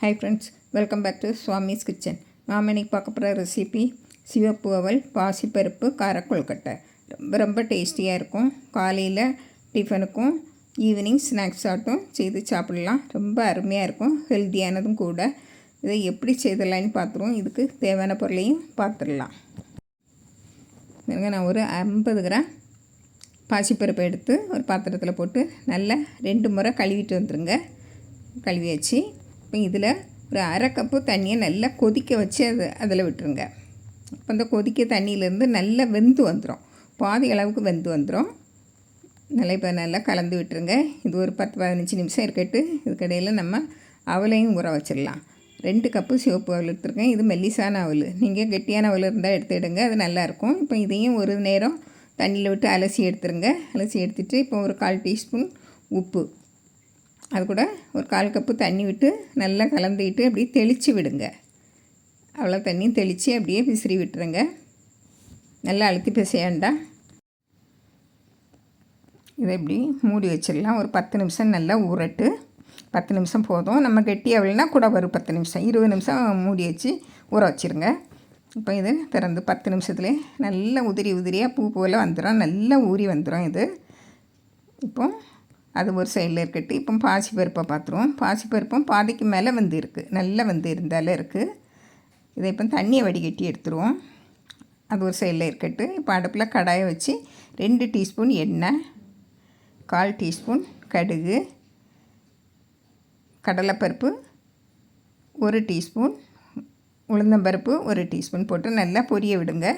Hi friends, welcome back to Swami's kitchen. நாம் இன்றைக்கி பார்க்க போகிற ரெசிபி சிவப்பு அவல் பாசிப்பருப்பு காரக்கொழுக்கட்டை. ரொம்ப டேஸ்டியாக இருக்கும். காலையில் டிஃபனுக்கும் ஈவினிங் ஸ்நாக்ஸ் ஆட்டும் செய்து சாப்பிடலாம். ரொம்ப அருமையாக இருக்கும், ஹெல்த்தியானதும் கூட. இதை எப்படி செய்தலான்னு பார்த்துருவோம். இதுக்கு தேவையான பொருளையும் பார்த்துடலாம். நான் ஒரு 50 கிராம் பாசிப்பருப்பை எடுத்து ஒரு பாத்திரத்தில் போட்டு நல்லா 2 முறை கழுவிட்டு வந்துடுங்க. கழுவி வச்சு இப்போ இதில் ஒரு அரை கப்பு தண்ணியை நல்லா கொதிக்க வச்சு அதில் விட்டுருங்க. இப்போ அந்த கொதிக்க தண்ணியிலேருந்து நல்லா வெந்து வந்துடும். பாதி அளவுக்கு வெந்து வந்துடும். நல்லா இப்போ நல்லா கலந்து விட்டுருங்க. இது ஒரு 10-15 நிமிஷம் இருக்கட்டு. இதுக்கிடையில் நம்ம அவலையும் ஊற வச்சிடலாம். 2 கப்பு சிவப்பு அவல் எடுத்துருக்கேன். இது மெல்லிசான அவல். நீங்கள் கெட்டியான அவல் இருந்தால் எடுத்துடுங்க, அது நல்லாயிருக்கும். இப்போ இதையும் ஒரு நேரம் தண்ணியில் விட்டு அலசி எடுத்துருங்க. அலசி எடுத்துகிட்டு இப்போ ஒரு 1/4 டீஸ்பூன் உப்பு, அது கூட ஒரு 1/4 கப்பு தண்ணி விட்டு நல்லா கலந்துக்கிட்டு அப்படியே தெளித்து விடுங்க. அவ்வளோ தண்ணியும் தெளித்து அப்படியே விசிறி விட்டுருங்க. நல்லா அழுத்தி பிசையாண்டா. இதை இப்படி மூடி வச்சிடலாம். ஒரு 10 நிமிஷம் நல்லா ஊறட்டு. 10 நிமிஷம் போதும். நம்ம கெட்டி அவள்னா கூட ஒரு 10 நிமிஷம் 20 நிமிஷம் மூடி வச்சு ஊற வச்சுருங்க. இப்போ இது திறந்து 10 நிமிஷத்துலேயே நல்லா உதிரியாக பூ போல் வந்துடும். நல்லா ஊறி வந்துடும் இது. இப்போ அது ஒரு சைடில் இருக்கட்டு. இப்போ பாசிப்பருப்பை பார்த்துருவோம். பாசிப்பருப்பும் பாதிக்கு மேலே வந்து இருக்குது, நல்லா வந்து இருந்தாலும் இருக்குது. இதை இப்போ தண்ணியை வடிகட்டி எடுத்துருவோம். அது ஒரு சைடில் இருக்கட்டு. இப்போ அடுப்பில் கடாயை வச்சு 2 டீஸ்பூன் எண்ணெய், 1/4 டீஸ்பூன் கடுகு, கடலைப்பருப்பு 1 டீஸ்பூன், உளுந்தம்பருப்பு 1 டீஸ்பூன் போட்டு நல்லா பொரிய விடுங்க.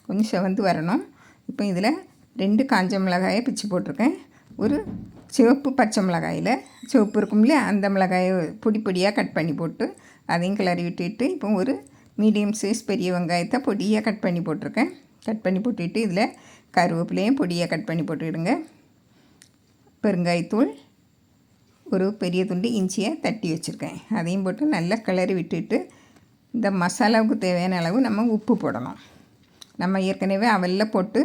கொஞ்சம் செவந்து வரணும். இப்போ இதில் 2 காஞ்ச மிளகாயை பிச்சு போட்டிருக்கேன். ஒரு சிவப்பு பச்சை மிளகாயில் சிவப்பு இருக்கும் இல்லையா, அந்த மிளகாயை பொடியாக கட் பண்ணி போட்டு அதையும் கிளறி விட்டுட்டு இப்போ ஒரு மீடியம் சைஸ் பெரிய வெங்காயத்தை பொடியாக கட் பண்ணி போட்டிருக்கேன். கட் பண்ணி போட்டுட்டு இதில் கருவேப்பிலையும் பொடியாக கட் பண்ணி போட்டுவிடுங்க. பெருங்காயத்தூள், ஒரு பெரிய துண்டு இஞ்சியை தட்டி வச்சுருக்கேன், அதையும் போட்டு நல்லா கிளறி விட்டுட்டு இந்த மசாலாவுக்கு தேவையான அளவு நம்ம உப்பு போடணும். நம்ம ஏற்கனவே அவலில் போட்டு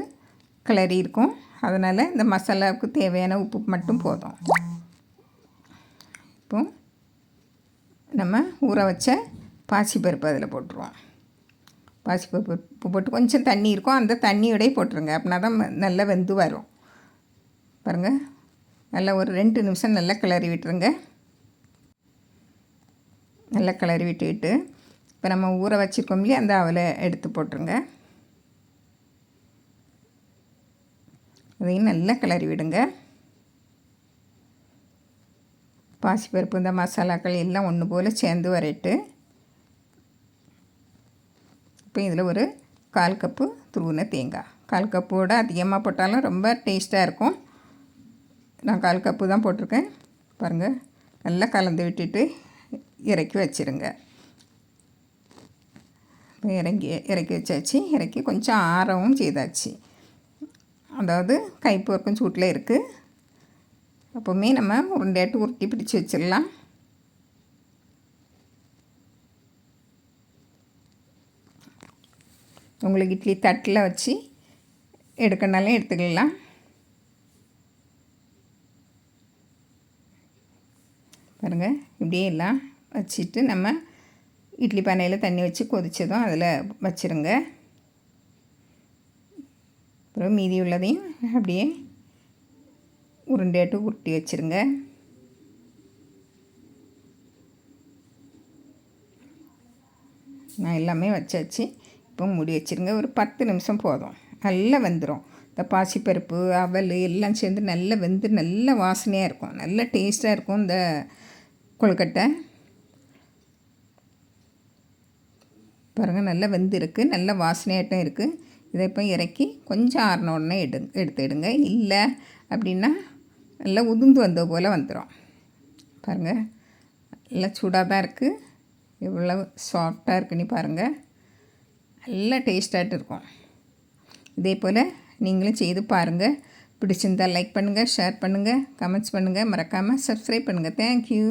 கிளறி இருக்கோம், அதனால் இந்த மசாலாவுக்கு தேவையான உப்பு மட்டும் போதும். இப்போ நம்ம ஊற வச்ச பாசிப்பருப்பு அதில் போட்டுருவோம். பாசிப்பருப்பு போட்டு கொஞ்சம் தண்ணி இருக்கும், அந்த தண்ணியோடய போட்டுருங்க. அப்படின்னா தான் நல்லா வெந்து வரும். பாருங்கள், நல்லா ஒரு 2 நிமிஷம் நல்லா கிளறி விட்டுருங்க. நல்லா கிளறி விட்டுக்கிட்டு இப்போ நம்ம ஊற வச்சுருக்கோம் இல்லையா, அந்த அவலை எடுத்து போட்டுருங்க. அதையும் நல்லா கிளறி விடுங்க. பாசிப்பருப்பு இந்த மசாலாக்கள் எல்லாம் ஒன்று போல் சேர்ந்து வரட்டு. இப்போ இதில் ஒரு 1/4 கப்பு துருவின தேங்காய். 1/4 கப்போட அதிகமாக போட்டாலும் ரொம்ப டேஸ்ட்டாக இருக்கும். நான் 1/4 கப்பு தான் போட்டிருக்கேன். பாருங்கள், நல்லா கலந்து விட்டுட்டு இறக்கி வச்சுருங்க. இறக்கி வச்சாச்சு. இறக்கி கொஞ்சம் ஆறவும் செய்தாச்சு. அதாவது கைப்பொறுக்கும் சூட்டில் இருக்குது. அப்போவுமே நம்ம உருண்டையாட்டு உருட்டி பிடிச்சி வச்சிடலாம். உங்களுக்கு இட்லி தட்டில் வச்சு எடுக்கனாலும் எடுத்துக்கலாம். பாருங்கள், இப்படியே எல்லாம் வச்சுட்டு நம்ம இட்லி பானையில் தண்ணி வச்சு கொதித்ததும் அதில் வச்சுருங்க. அப்புறம் மீதி உள்ளதையும் அப்படியே உருண்டையாட்டு உருட்டி வச்சுருங்க. நான் எல்லாமே வச்சாச்சு. இப்போ மூடி வச்சுருங்க. ஒரு 10 நிமிஷம் போதும். நல்லா வெந்துடும். இந்த பாசிப்பருப்பு அவல் எல்லாம் சேர்ந்து நல்லா வெந்து நல்ல வாசனையாக இருக்கும், நல்ல டேஸ்ட்டாக இருக்கும் இந்த கொழுக்கட்டை. பாருங்கள், நல்லா வெந்து இருக்குது, நல்ல வாசனையாட்டம் இருக்குது. இதை இப்போ இறக்கி கொஞ்சம் ஆறின உடனே எடுத்துடுங்க. இல்லை அப்படின்னா நல்லா உதிர்ந்து வந்த போல் வந்துடும். பாருங்கள், நல்லா சூடாக தான் இருக்குது. எவ்வளோ சாஃப்டாக இருக்குன்னு பாருங்கள். நல்லா டேஸ்ட்டாகிட்டு இருக்கும். இதே போல் நீங்களும் செய்து பாருங்கள். பிடிச்சிருந்தால் லைக் பண்ணுங்கள், ஷேர் பண்ணுங்கள், கமெண்ட்ஸ் பண்ணுங்கள், மறக்காமல் சப்ஸ்கிரைப் பண்ணுங்கள். தேங்க்யூ.